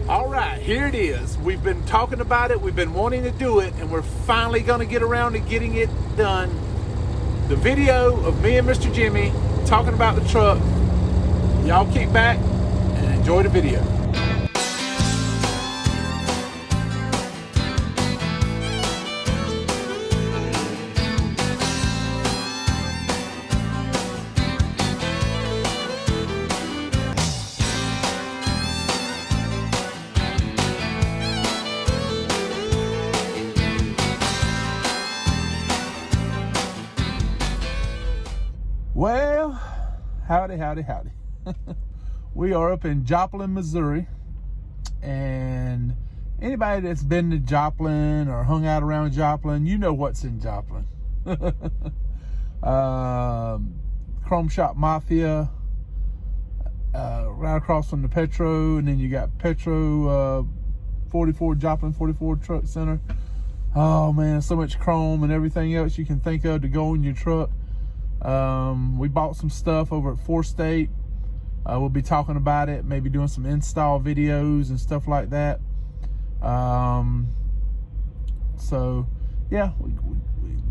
All right, here it is. We've been talking about it, we've been wanting to do it, and we're finally gonna get around to getting it done. The video of me and Mr. Jimmy talking about the truck. Y'all kick back and enjoy the video. Well, howdy. We are up in Joplin, Missouri, and anybody that's been to Joplin or hung out around Joplin, you know what's in Joplin. Chrome Shop Mafia, right across from the Petro, and then you got Petro 44 Joplin 44 Truck Center. Oh man, so much chrome and everything else you can think of to go in your truck. We bought some stuff over at 4 State. We'll be talking about it, maybe doing some install videos and stuff like that. So yeah, we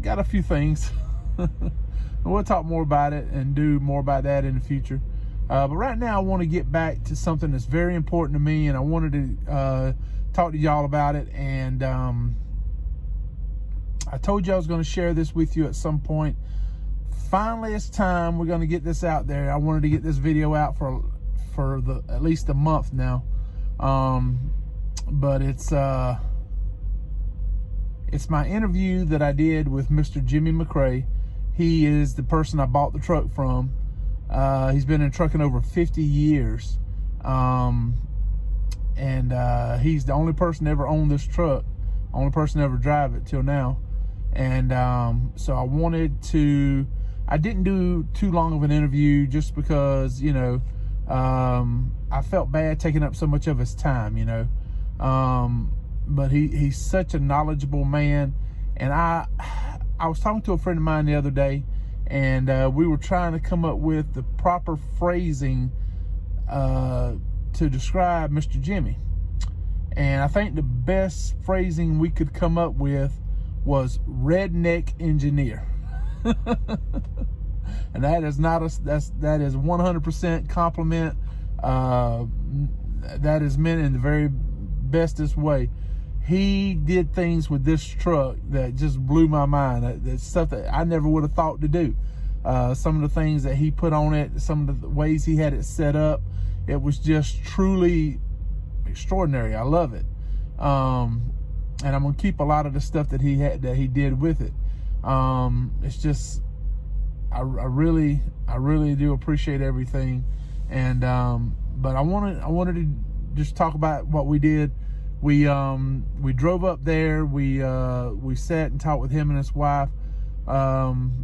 got a few things. We'll talk more about it and do more about that in the future. But right now I want to get back to something that's very important to me, and I wanted to talk to y'all about it. And I told you I was going to share this with you at some point. Finally, it's time. We're going to get this out there. I wanted to get this video out for at least a month now. But it's my interview that I did with Mr. Jimmy McCray. He is the person I bought the truck from. He's been in trucking over 50 years. And he's the only person ever owned this truck. Only person ever drive it till now. And so I didn't do too long of an interview just because, you know, I felt bad taking up so much of his time, you know. But he's such a knowledgeable man. And I was talking to a friend of mine the other day, and we were trying to come up with the proper phrasing to describe Mr. Jimmy. And I think the best phrasing we could come up with was redneck engineer. And that is not that is 100% compliment. That is meant in the very bestest way. He did things with this truck that just blew my mind. That's stuff that I never would have thought to do. Some of the things that he put on it, some of the ways he had it set up, it was just truly extraordinary. I love it. And I'm gonna keep a lot of the stuff that he did with it. It's just, I really do appreciate everything. And but I wanted to just talk about what we did. We drove up there. We sat and talked with him and his wife,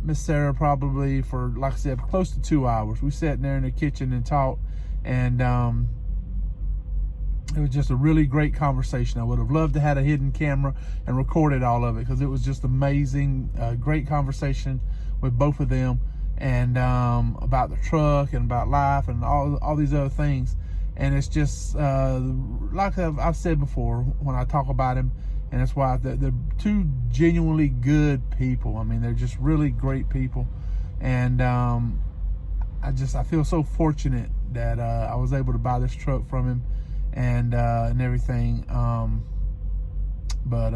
Miss Sarah, probably for, like I said, close to 2 hours. We sat in there in the kitchen and talked, and it was just a really great conversation. I would have loved to have a hidden camera and recorded all of it, because it was just amazing. Great conversation with both of them, and about the truck and about life and all these other things. And it's just like I've said before when I talk about him, and that's why they're two genuinely good people. I mean, they're just really great people. And I feel so fortunate that I was able to buy this truck from him and everything. But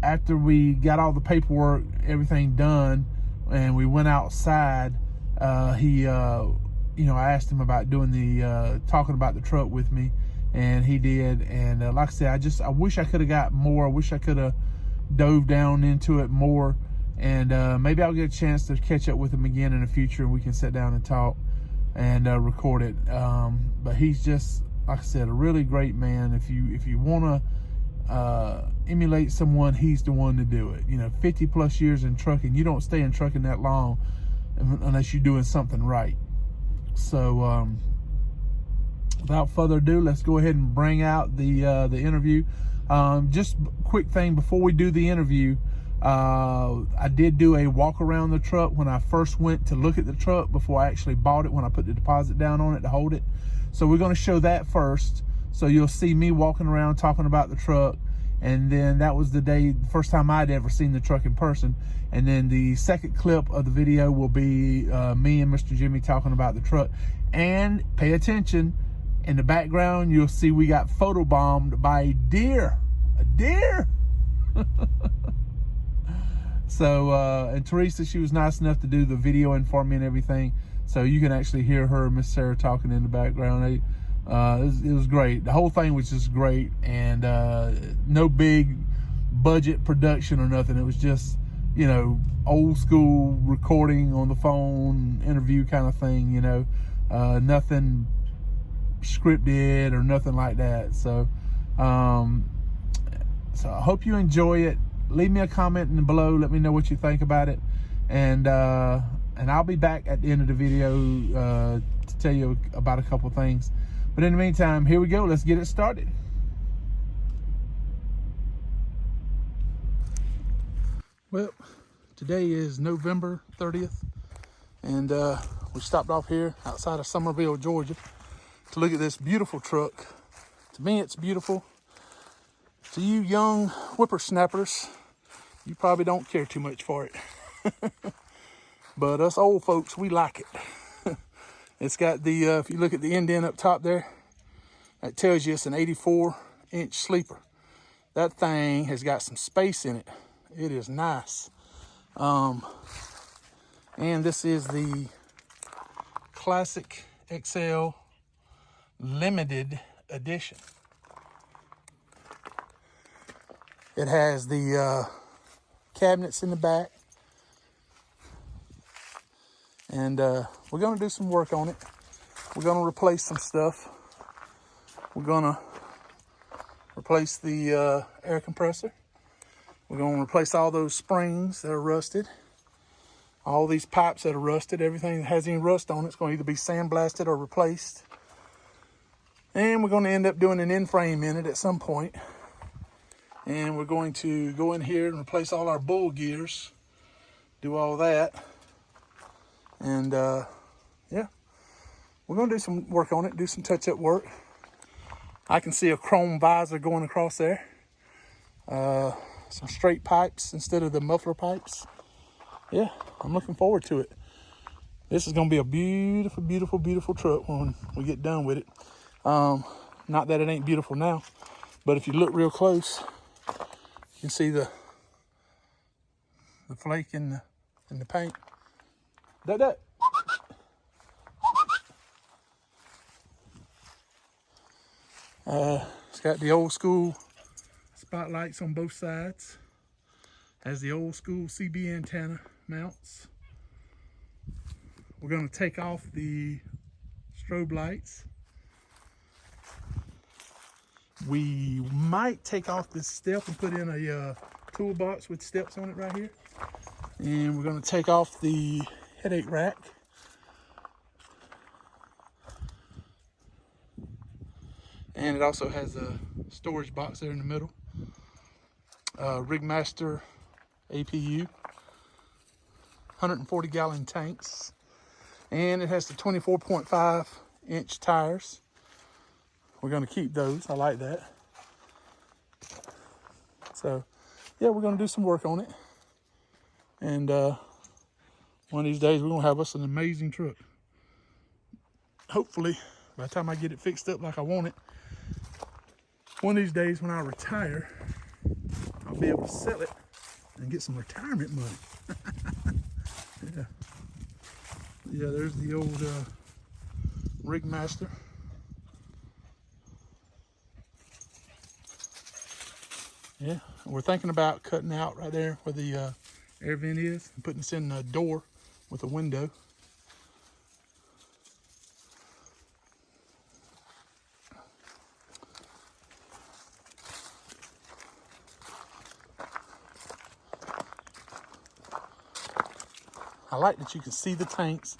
after we got all the paperwork, everything done, and we went outside, I asked him about doing the talking about the truck with me, and he did. And like I said, I wish I could have got more. I wish I could have dove down into it more. And maybe I'll get a chance to catch up with him again in the future, and we can sit down and talk and record it. But he's just, like I said, a really great man. If you want to emulate someone, he's the one to do it. 50 plus years in trucking. You don't stay in trucking that long unless you're doing something right. So without further ado, let's go ahead and bring out the interview. Just a quick thing before we do the interview. I did do a walk around the truck when I first went to look at the truck before I actually bought it, when I put the deposit down on it to hold it. So we're going to show that first. So you'll see me walking around talking about the truck. And then that was the first time I'd ever seen the truck in person. And then the second clip of the video will be me and Mr. Jimmy talking about the truck. And pay attention, in the background, you'll see we got photobombed by a deer. A deer! So, and Teresa, she was nice enough to do the videoing for me and everything. So you can actually hear her and Miss Sarah talking in the background. It was great. The whole thing was just great, and no big budget production or nothing. It was just, you know, old school recording on the phone, interview kind of thing, you know, nothing scripted or nothing like that. So, so I hope you enjoy it. Leave me a comment below. Let me know what you think about it, and I'll be back at the end of the video to tell you about a couple things. But in the meantime, here we go. Let's get it started. Well, today is November 30th, and we stopped off here outside of Summerville, Georgia, to look at this beautiful truck. To me, it's beautiful. To you young whippersnappers, you probably don't care too much for it. But us old folks, we like it. It's got the, if you look at the indent up top there, that tells you it's an 84-inch sleeper. That thing has got some space in it. It is nice. And this is the ClassicXL limited edition. It has the cabinets in the back. And we're going to do some work on it. We're going to replace some stuff. We're going to replace the air compressor. We're going to replace all those springs that are rusted. All these pipes that are rusted. Everything that has any rust on it's going to either be sandblasted or replaced. And we're going to end up doing an end frame in it at some point. And we're going to go in here and replace all our bull gears. Do all that. And yeah, we're going to do some work on it, do some touch-up work. I can see a chrome visor going across there. Some straight pipes instead of the muffler pipes. Yeah, I'm looking forward to it. This is going to be a beautiful, beautiful, beautiful truck when we get done with it. Not that it ain't beautiful now, but if you look real close, you can see the flake in the paint. That. It's got the old school spotlights on both sides. Has the old school CB antenna mounts. We're going to take off the strobe lights. We might take off this step and put in a toolbox with steps on it right here. And we're going to take off the headache rack. And it also has a storage box there in the middle. Rigmaster APU. 140-gallon tanks. And it has the 24.5-inch tires. We're going to keep those. I like that. So, yeah, we're going to do some work on it. And one of these days, we're going to have us an amazing truck. Hopefully, by the time I get it fixed up like I want it, one of these days when I retire, I'll be able to sell it and get some retirement money. Yeah, there's the old Rigmaster. Yeah, we're thinking about cutting out right there where the air vent is and putting this in a door with a window. I like that you can see the tanks.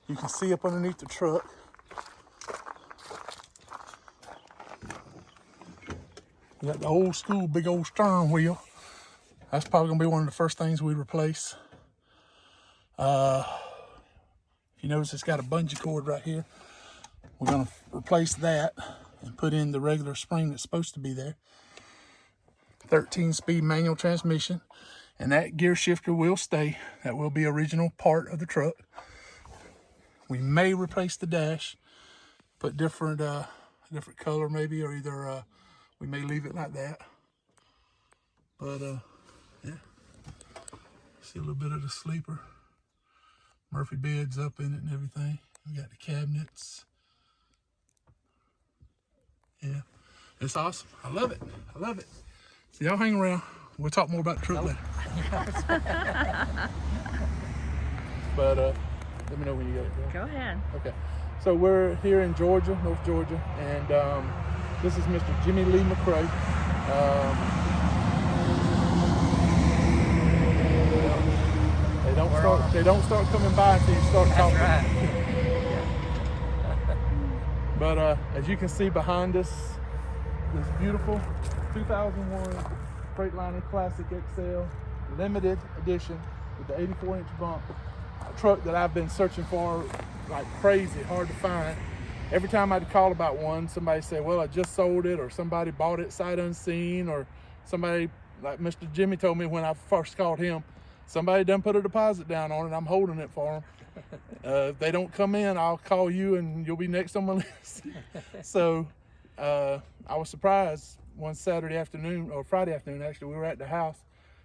You can see up underneath the truck. You got the old school big old steering wheel. That's probably gonna be one of the first things we replace. If you notice, it's got a bungee cord right here. We're gonna replace that. and put in the regular spring that's supposed to be there. 13-speed manual transmission, and that gear shifter will stay. That will be original part of the truck. We may replace the dash, put different color maybe, or either we may leave it like that. But yeah, see a little bit of the sleeper. Murphy beds up in it and everything. We got the cabinets. Yeah, it's awesome. I love it. I love it. So y'all hang around. We'll talk more about the truck later. But let me know when you get it. Go ahead. Okay. So we're here in Georgia, North Georgia, and this is Mr. Jimmy Lee McCray. They don't start coming by until you start talking. That's right. But as you can see behind us, this beautiful 2001 Freightliner ClassicXL limited edition with the 84-inch bump. A truck that I've been searching for like crazy, hard to find. Every time I'd call about one, somebody said, well, I just sold it, or somebody bought it sight unseen, or somebody, like Mr. Jimmy told me when I first called him, somebody done put a deposit down on it, I'm holding it for them. If they don't come in, I'll call you and you'll be next on my list. So I was surprised one Saturday afternoon, or Friday afternoon actually, we were at the house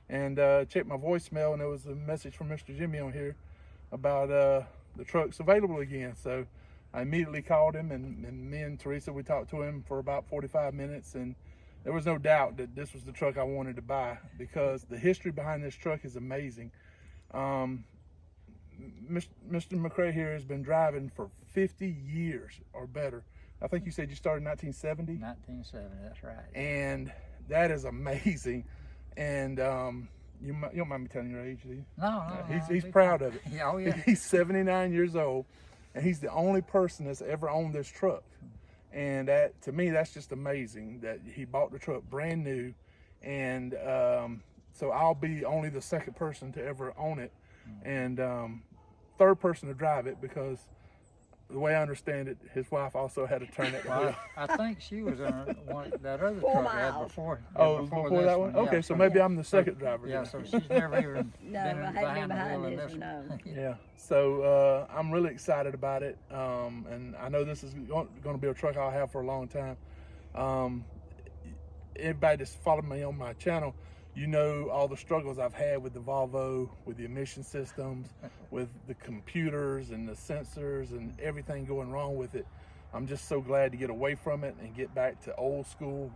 and checked my voicemail, and there was a message from Mr. Jimmy on here about the truck's available again. So I immediately called him, and me and Teresa, we talked to him for about 45 minutes, and there was no doubt that this was the truck I wanted to buy, because the history behind this truck is amazing. Mr. McCray here has been driving for 50 years or better. I think you said you started in 1970? 1970, that's right. And that is amazing. And you don't mind me telling your age, do you? No. He's proud of it. Yeah, oh yeah. He's 79 years old, and he's the only person that's ever owned this truck. And that, to me, that's just amazing that he bought the truck brand new. And so I'll be only the second person to ever own it, and third person to drive it, because the way I understand it, his wife also had to turn it. Well, I think she was in that other truck I had before. Oh, before that one? Okay, Yeah, so maybe I'm the second driver. Yeah, then. so she's never even No, been I haven't behind been the behind wheel in this this one, one. Yeah, so I'm really excited about it, and I know this is going to be a truck I'll have for a long time. Everybody that's followed me on my channel, you know all the struggles I've had with the Volvo, with the emission systems, with the computers and the sensors and everything going wrong with it. I'm just so glad to get away from it and get back to old school,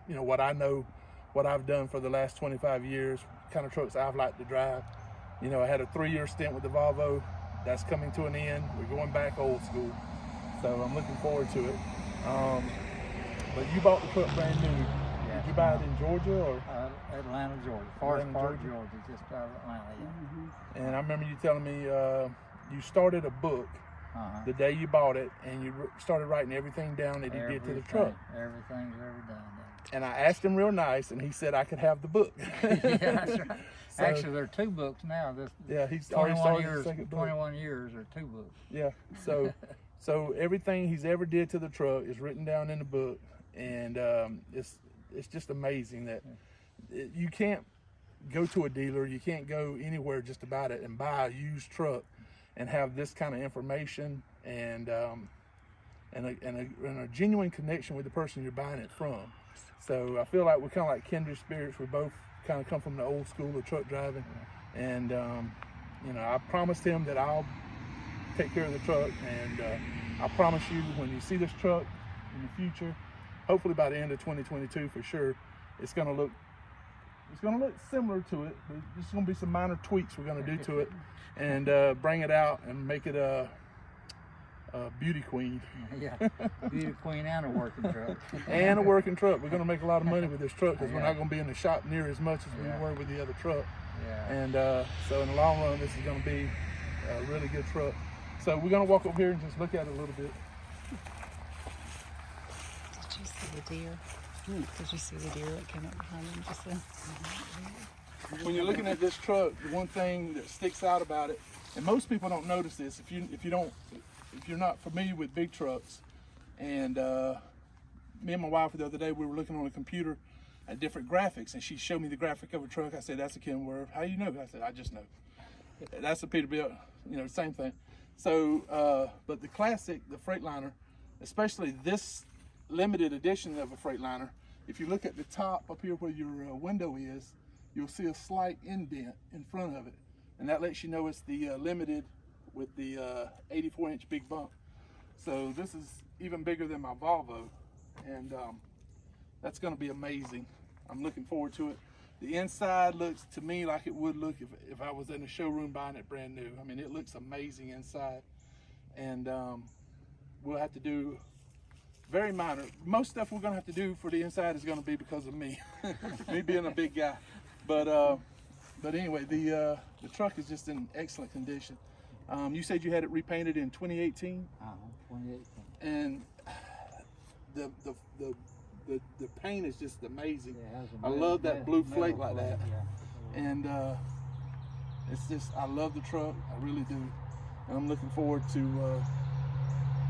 you know, what I know, what I've done for the last 25 years, kind of trucks I've liked to drive. You know, I had a 3-year stint with the Volvo. That's coming to an end. We're going back old school. So I'm looking forward to it. But you bought the truck brand new. Did you buy it in Georgia or? Atlanta, Georgia. Forest Park, Georgia, just out of Atlanta, yeah. And I remember you telling me you started a book the day you bought it, and you started writing everything down that you did to the truck. Everything's ever done. And I asked him real nice, and he said I could have the book. Yeah, that's right. So, actually, there are 2 books now. Yeah, he's already started years, the second book. 21 years or 2 books. Yeah, so everything he's ever did to the truck is written down in the book, and it's just amazing that you can't go to a dealer, you can't go anywhere just about it and buy a used truck and have this kind of information and a genuine connection with the person you're buying it from. So I feel like we're kind of like kindred spirits. We both kind of come from the old school of truck driving, and you know, I promised him that I'll take care of the truck, and I promise you, when you see this truck in the future, hopefully by the end of 2022 for sure, it's going to look similar to it, but there's going to be some minor tweaks we're going to do to it, and bring it out and make it a beauty queen. Yeah, beauty queen and a working truck. And a working truck. We're going to make a lot of money with this truck, because we're not going to be in the shop near as much as we were with the other truck. Yeah. And so in the long run, this is going to be a really good truck. So we're going to walk over here and just look at it a little bit. Did you see the deer? Did you see the deer that came up behind him just then? When you're looking at this truck, the one thing that sticks out about it, and most people don't notice this, if you're not familiar with big trucks, and me and my wife the other day, we were looking on a computer at different graphics, and she showed me the graphic of a truck. I said, that's a Kenworth. How you know? I said, I just know. That's a Peterbilt, you know, same thing. So, but the Classic, the Freightliner, especially this limited edition of a Freightliner, if you look at the top up here where your window is, you'll see a slight indent in front of it. And that lets you know it's the limited with the 84-inch big bump. So this is even bigger than my Volvo, and that's going to be amazing. I'm looking forward to it. The inside looks to me like it would look if I was in a showroom buying it brand new. I mean, it looks amazing inside, and we'll have to do very minor. Most stuff we're going to have to do for the inside is going to be because of me, me being a big guy. But anyway, the truck is just in excellent condition. You said you had it repainted in 2018. 2018. And the paint is just amazing. Yeah, I love that blue flake like that. Yeah. And it's just, I love the truck, I really do. And I'm looking forward to,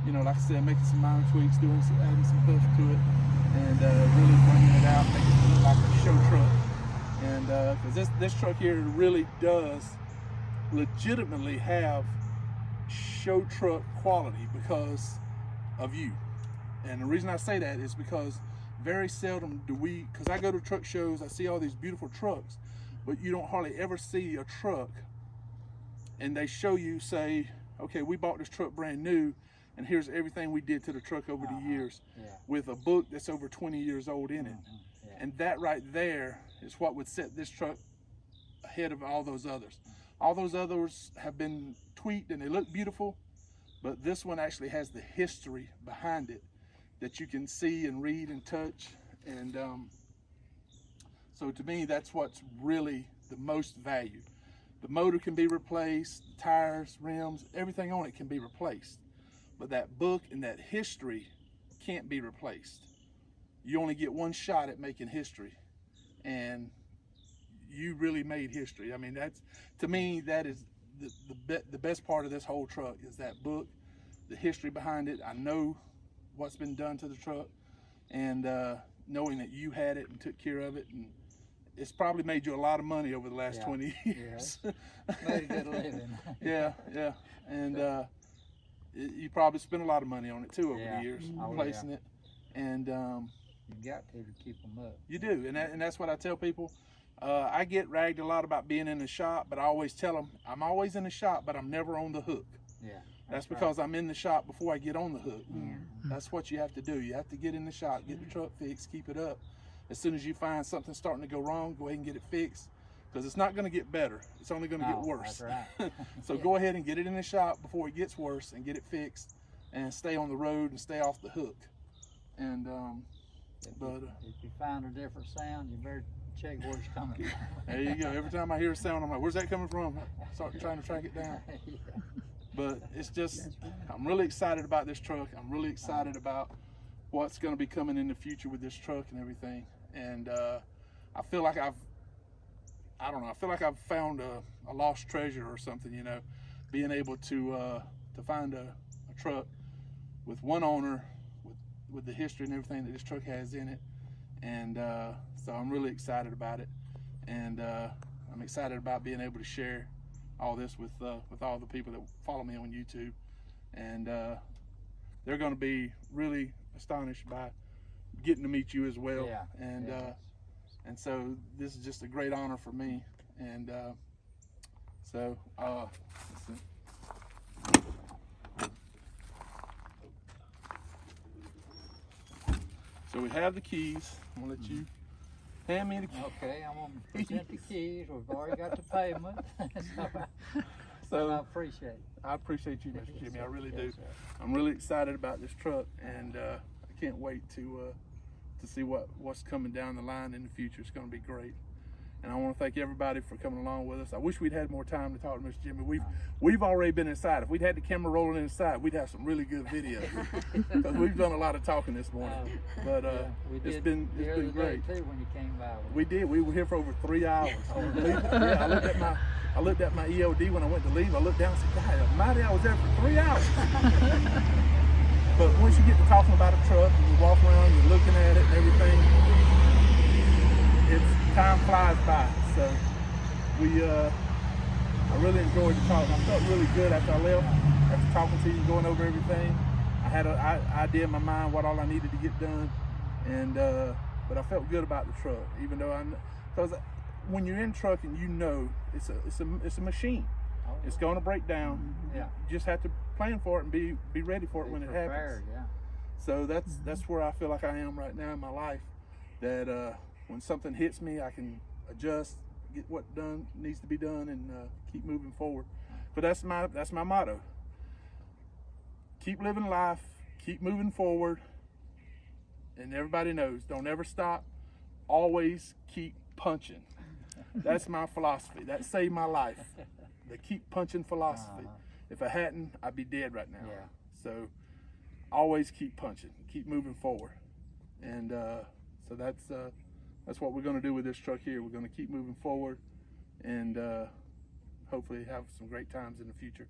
you know, like I said, making some minor tweaks, adding some stuff to it, and really bringing it out, making it look like a show truck. And because this truck here really does legitimately have show truck quality because of you. And the reason I say that is because very seldom do we, because I go to truck shows, I see all these beautiful trucks, but you don't hardly ever see a truck and they show you, say, okay, we bought this truck brand new and here's everything we did to the truck over the years, with a book that's over 20 years old in it. And that right there is what would set this truck ahead of all those others. All those others have been tweaked and they look beautiful, but this one actually has the history behind it that you can see and read and touch. And so to me, that's what's really the most value. The motor can be replaced, tires, rims, everything on it can be replaced. But that book and that history can't be replaced. You only get one shot at making history. And you really made history. I mean, that's, to me, that is the best part of this whole truck is that book, the history behind it. I know what's been done to the truck, and knowing that you had it and took care of it, and it's probably made you a lot of money over the last 20 years. Made a good living. yeah, and you probably spent a lot of money on it too over the years, replacing it, and you got to keep them up. You do, and that's what I tell people. I get ragged a lot about being in the shop, but I always tell them I'm always in the shop, but I'm never on the hook. Yeah. That's because I'm in the shop before I get on the hook. That's what you have to do. You have to get in the shop, get the truck fixed, keep it up. As soon as you find something starting to go wrong, go ahead and get it fixed, because it's not going to get better. It's only going to get worse. That's right. So go ahead and get it in the shop before it gets worse and get it fixed, and stay on the road and stay off the hook. And if you find a different sound, you better check where it's coming from. There you go. Every time I hear a sound, I'm like, where's that coming from? I start trying to track it down. But it's just, I'm really excited about this truck. I'm really excited about what's going to be coming in the future with this truck and everything. And I feel like I feel like I've found a lost treasure or something, you know, being able to find a truck with one owner, with the history and everything that this truck has in it. And so I'm really excited about it. And I'm excited about being able to share all this with all the people that follow me on YouTube, and they're going to be really astonished by getting to meet you as well. And so this is just a great honor for me. And so we have the keys. I'm gonna let you hand me the keys. Okay, I'm gonna present the keys. We've already got the payment. So I appreciate it. I appreciate you, Mr. Jimmy. I really do. I'm really excited about this truck, and I can't wait to see what's coming down the line in the future. It's going to be great. And I want to thank everybody for coming along with us. I wish we'd had more time to talk to Mr. Jimmy. We've already been inside. If we'd had the camera rolling inside, we'd have some really good videos. Because we've done a lot of talking this morning. But it's been great. Too, when you came by. We did. We were here for over 3 hours. I looked at my ELD when I went to leave. I looked down and said, God almighty, I was there for 3 hours. But once you get to talking about a truck and you walk around, you're looking at it and everything, time flies by. So I really enjoyed the talk. I felt really good after I left, after talking to you, going over everything. I had an idea in my mind what all I needed to get done, and but I felt good about the truck, even though because when you're in trucking, you know it's a machine. It's going to break down. Yeah. You just have to plan for it and be ready for it when it happens. Yeah. So that's where I feel like I am right now in my life. That when something hits me, I can adjust, get what needs to be done, and keep moving forward. But that's my motto. Keep living life, keep moving forward, and everybody knows, don't ever stop. Always keep punching. That's my philosophy. That saved my life. The keep punching philosophy. If I hadn't, I'd be dead right now. Yeah. So always keep punching, keep moving forward, and so that's what we're going to do with this truck here. We're going to keep moving forward, and hopefully have some great times in the future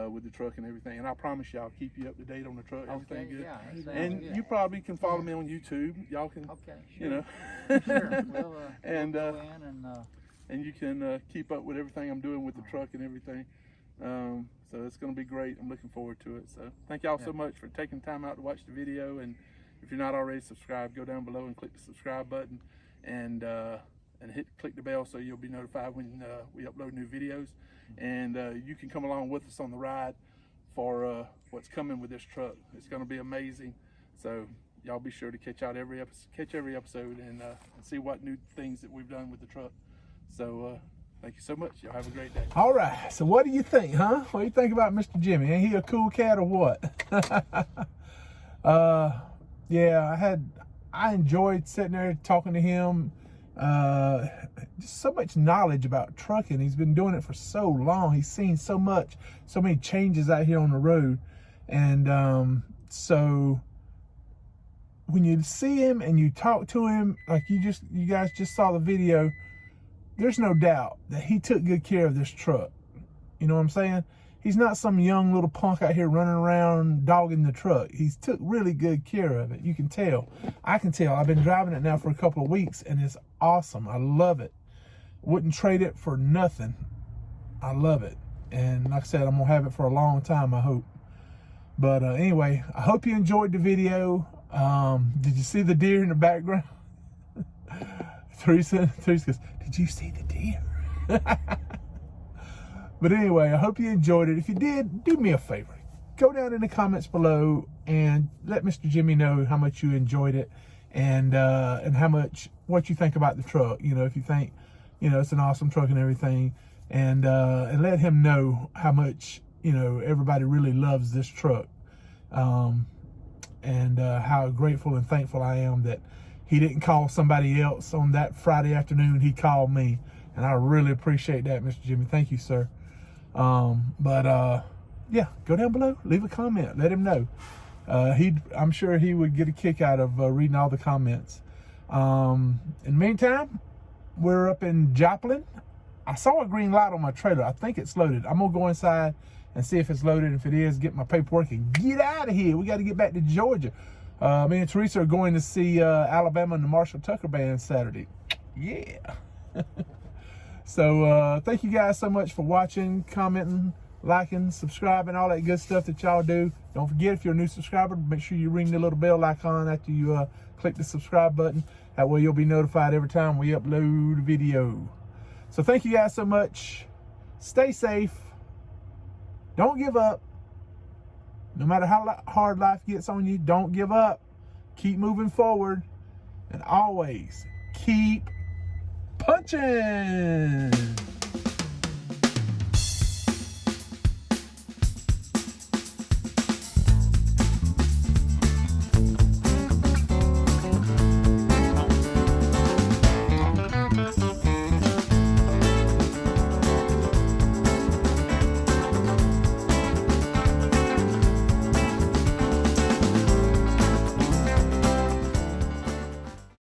with the truck and everything. And I promise you, I'll keep you up to date on the truck. Everything good. Yeah, and good. you probably can follow me on YouTube. Y'all can, Okay, sure. you know, Sure. We'll and go in and you can keep up with everything I'm doing with the truck and everything. So it's going to be great. I'm looking forward to it. So thank y'all so much for taking time out to watch the video. And if you're not already subscribed, go down below and click the subscribe button, and click the bell so you'll be notified when we upload new videos. And you can come along with us on the ride for what's coming with this truck. It's going to be amazing. So y'all be sure to catch every episode and see what new things that we've done with the truck. So thank you so much. Y'all have a great day. All right. So what do you think, huh? What do you think about Mr. Jimmy? Ain't he a cool cat or what? Yeah, I enjoyed sitting there talking to him. Just so much knowledge about trucking. He's been doing it for so long. He's seen so many changes out here on the road. And so when you see him and you talk to him, like you guys just saw the video, there's no doubt that he took good care of this truck. You know what I'm saying? He's not some young little punk out here running around dogging the truck. He's took really good care of it. You can tell. I can tell. I've been driving it now for a couple of weeks, and it's awesome. I love it. Wouldn't trade it for nothing. I love it. And like I said, I'm going to have it for a long time, I hope. But anyway, I hope you enjoyed the video. Did you see the deer in the background? Teresa goes, did you see the deer? But anyway, I hope you enjoyed it. If you did, do me a favor. Go down in the comments below and let Mr. Jimmy know how much you enjoyed it, and what you think about the truck. You know, if you think, you know, it's an awesome truck and everything, and let him know how much, you know, everybody really loves this truck, and how grateful and thankful I am that he didn't call somebody else on that Friday afternoon. He called me, and I really appreciate that, Mr. Jimmy. Thank you, sir. Yeah, go down below, leave a comment, let him know. I'm sure he would get a kick out of reading all the comments. In the meantime, we're up in Joplin. I saw a green light on my trailer. I think it's loaded. I'm gonna go inside and see if it's loaded. If it is, get my paperwork and get out of here. We got to get back to Georgia. Me and Teresa are going to see Alabama and the Marshall Tucker Band Saturday. Yeah. So thank you guys so much for watching, commenting, liking, subscribing, all that good stuff that y'all do. Don't forget, if you're a new subscriber, make sure you ring the little bell icon after you click the subscribe button. That way you'll be notified every time we upload a video. So thank you guys so much. Stay safe. Don't give up. No matter how hard life gets on you, don't give up. Keep moving forward, and always keep punching.